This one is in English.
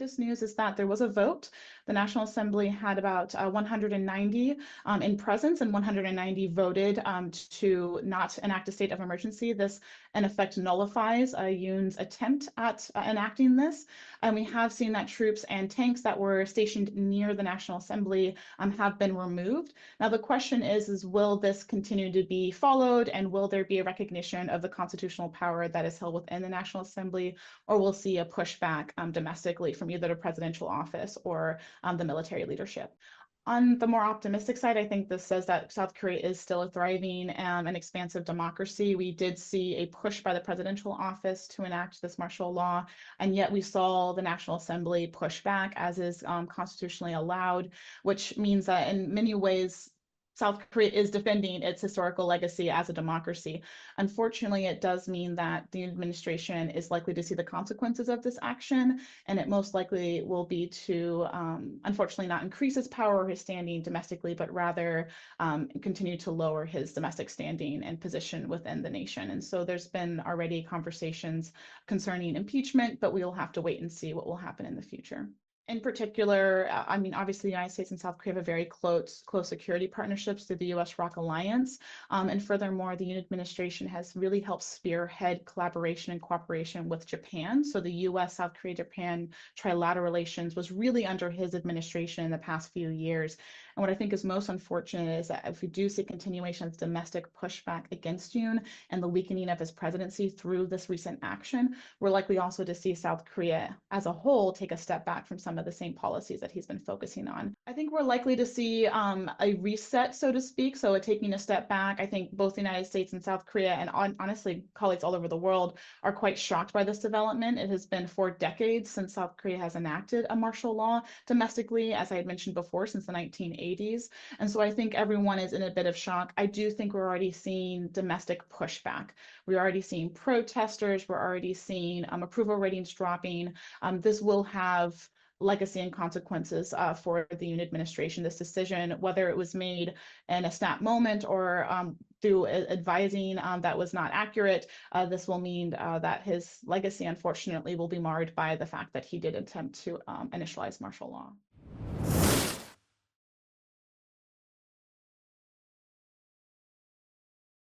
latest news is that there was a vote. The National Assembly had about 190 in presence, and 190 voted to not enact a state of emergency. This, in effect, nullifies Yoon's attempt at enacting this. And we have seen that troops and tanks that were stationed near the National Assembly have been removed. Now, the question is will this continue to be followed, and will there be a recognition of the constitutional power that is held within the National Assembly, or we'll see a pushback domestically from either the presidential office or the military leadership? On the more optimistic side, I think this says that South Korea is still a thriving and expansive democracy. We did see a push by the presidential office to enact this martial law, and yet we saw the National Assembly push back, as is constitutionally allowed, which means that in many ways, South Korea is defending its historical legacy as a democracy. Unfortunately, it does mean that the administration is likely to see the consequences of this action, and it most likely will be to, unfortunately, not increase his power or his standing domestically, but rather continue to lower his domestic standing and position within the nation. And so there's been already conversations concerning impeachment, but we will have to wait and see what will happen in the future. In particular, I mean, obviously, the United States and South Korea have a very close security partnerships through the U.S.-ROK alliance. And furthermore, the Yoon administration has really helped spearhead collaboration and cooperation with Japan. So the U.S., South Korea, Japan trilateral relations was really under his administration in the past few years. And what I think is most unfortunate is that if we do see continuation of domestic pushback against Yoon and the weakening of his presidency through this recent action, we're likely also to see South Korea as a whole take a step back from some of the same policies that he's been focusing on. I think we're likely to see a reset, so to speak, so taking a step back. I think both the United States and South Korea, and honestly, colleagues all over the world, are quite shocked by this development. It has been 4 decades since South Korea has enacted a martial law domestically, as I had mentioned before, since the 1980s. And so I think everyone is in a bit of shock. I do think we're already seeing domestic pushback. We're already seeing protesters. We're already seeing approval ratings dropping. This will have legacy and consequences for the Yoon administration. This decision, whether it was made in a snap moment or through advising that was not accurate, this will mean that his legacy, unfortunately, will be marred by the fact that he did attempt to initialize martial law.